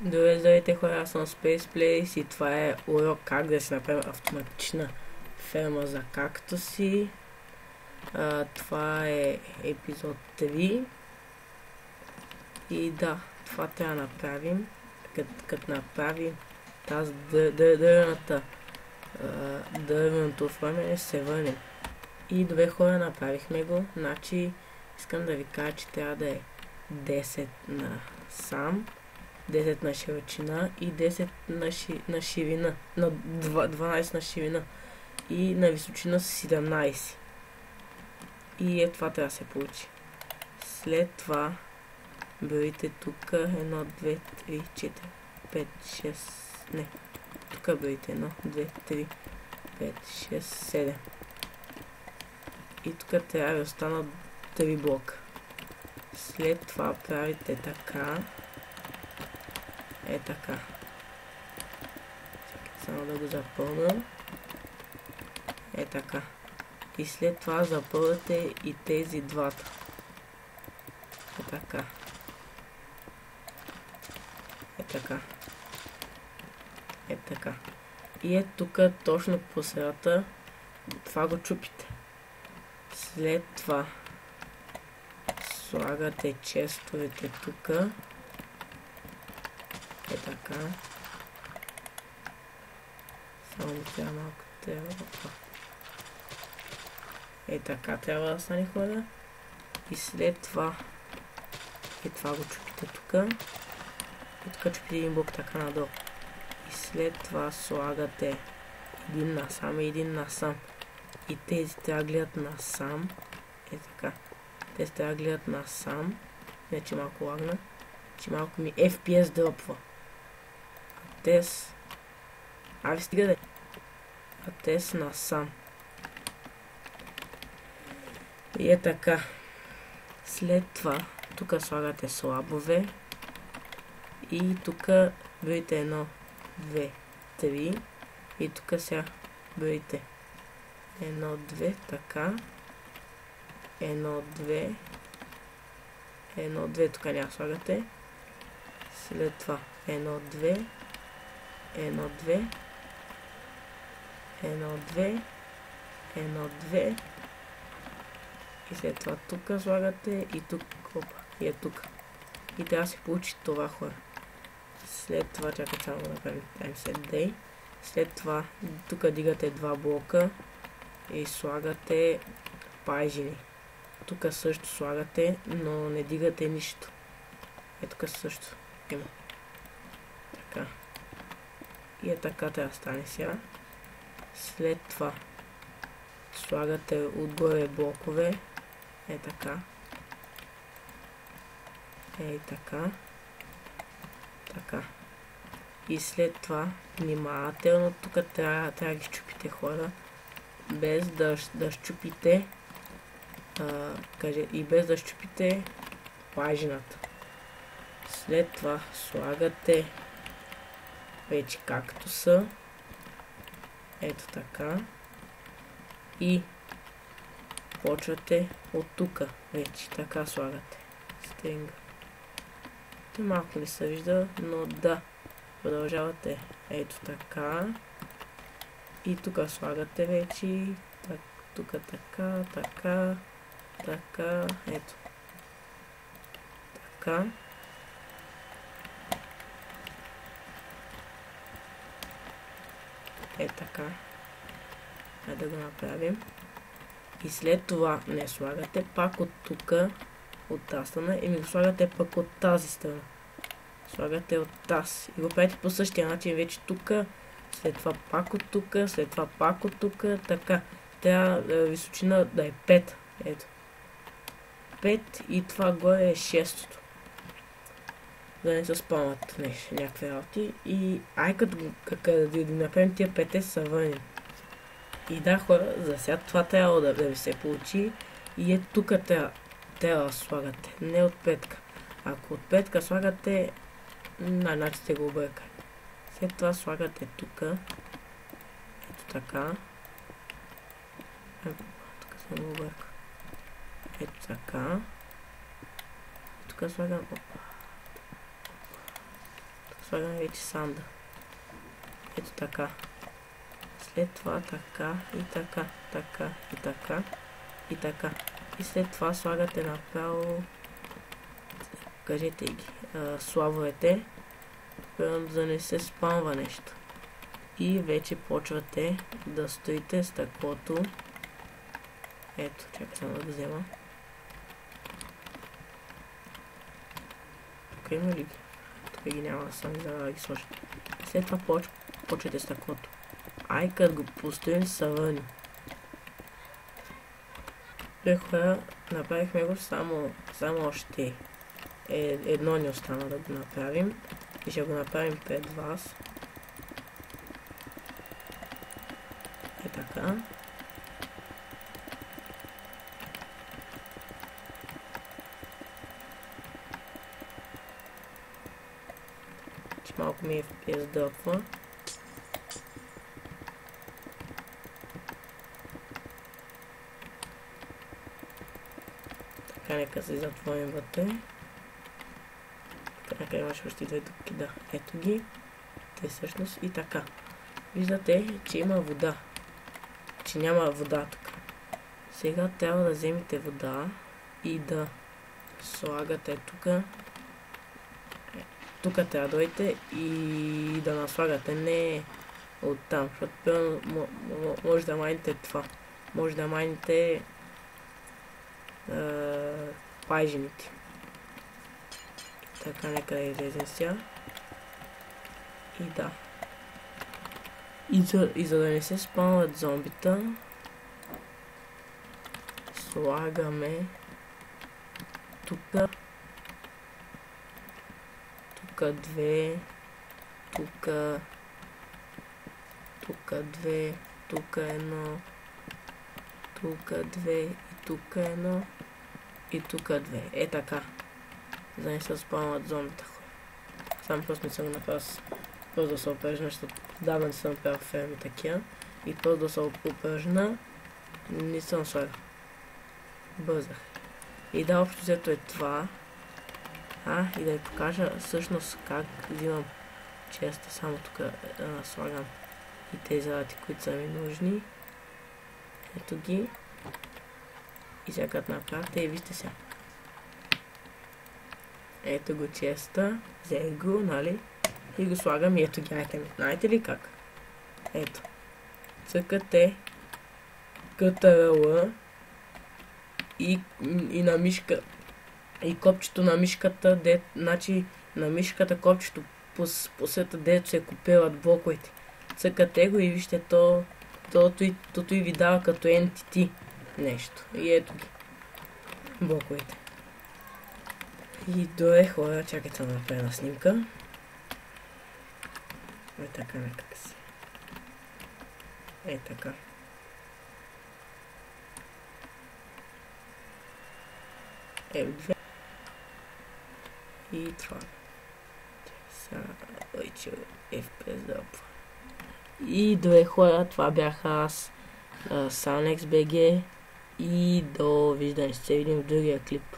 Здравейте хора, аз съм Space Place и това е урок как да си направим автоматична ферма за кактуси. Това е епизод 3. И да, това трябва да направим. Като направим тази дървеното оформяне, се върнем. И добре хора, направихме го. Значи искам да ви кажа, че трябва да е 10 на сам, 10 на широчина и 10 на ширина, на 12 на ширина и на височина 17. И това трябва да се получи. След това броите тук 1, 2, 3, 4, 5, 6, не, тук броите 1, 2, 3, 5, 6, 7. И тук трябва да останат 3 блока. След това правите така. Така. Чакайте само да го запълня. Така. И след това запълвате и тези двата. Така. Така. Така. И тук точно по средата това го чупите. След това слагате честовете тук. Така. Само трябва малко трябва. Така трябва да стане хора. И след това това го чупите тук. И тук чупите един блок така надолу. И след това слагате един насам и един насам. И тези трябва да гледат насам. Така. Тези трябва да гледат насам. Не, че малко лагна. Че малко ми FPS дропва. Ви стига да. Тез насам. И така. След това тук слагате слабове. И тук броите 1, 2, 3. И тук сега броите 1, 2, така. 1, 2. 1, 2, тук няма слагате. След това 1, 2. 1, 2. 1, 2. 1, 2. И след това тук слагате и тук. Опа, и тук. И трябва да се получи това хора. След това чакайте само да направим timeset day. След това тук дигате два блока и слагате пажини. Тук също слагате, но не дигате нищо. Тук също има. Така. И така трябва да стане сега. След това слагате отгоре блокове. Така. Така. Така. И след това внимателно тук трябва да ги щупите хора. Без да щупите и без да щупите пажината. След това слагате вече кактуса. Ето така. И почвате от тук вече. Така слагате. Стринга. Те малко не се вижда, но да. Продължавате. Ето така. И тук слагате вече. Тук така, така, така. Ето. Така. Така. Да го направим. И след това не слагате пак от тук, от тази страна, и ми го слагате пък от тази страна. Слагате от тази. И го правите по същия начин вече тук, след това пак от тук, след това пак от тук, така. Трябва височина да е 5. Ето. 5 и това горе е 6-то. Да не се спомнят някакви работи. И като да направим тия 5 са върнем. И да хора, за сега това трябва да ви се получи. И тук трябва да слагате, не от петка. Ако от петка слагате, значи сте го объркали. След това слагате тук. Ето така. Тук съм го объркал. Ето така. Тук слагам. слагаме вече санда. Ето така. След това така и така, така и така и така. И след това слагате направо, кажете ги, славовете, за да не се спамва нещо. И вече почвате да стоите стъклото. Ето, чакай само да го взема. Тук има ли ги? Тук ги няма, сами да ги сложа. След това почвате стъклото. Ай, като го поставим съвъни. Направихме го само още едно ни остана да го направим. И ще го направим пред вас. Е така. Че малко ми е сдъпва. Така, нека се затворим вътре. Така имаше още две дупки, да. Ето ги. Те всъщност и така. Виждате, че има вода. Че няма вода тук. Сега трябва да вземете вода и да слагате тук. Тук трябва да дойдете и да наслагате, не оттам, защото може да майните това. Може да майните пайжените. Така, нека да излезем сега. И да. И за да не се спамват зомбита, слагаме тук две, тук две, тук едно, тук две и тук едно и тук две. Е така. За да не се спамват зомбита. Сам просто не съм направил, просто да се упражня, защото давно не съм направил ферми такива. И просто да се упражня, не съм слагал. Бързах. И да, общо взето е това. И да ви покажа всъщност как взимам често. Само тук слагам и тези злати, които са ми нужни. Ето ги. И сега като направите и вижте сега. Ето го честа. Взех го, нали? И го слагам и ето ги. Знаете ли как? Ето. Цъкате КТРЛ и на мишка. И копчето на мишката, значи на мишката копчето по света, дето се купуват блоковете. Цъкате го и вижте, то и ви дава като NTT нещо. И ето ги. Блоковете. И добре, хора, чакайте да направя на снимка. Е така, нека си. Е така. F2. И това. Сега, вече FPS да опва. И добре, хора, това бях аз, SunXBG, и до виждане, ще се видим в другия клип.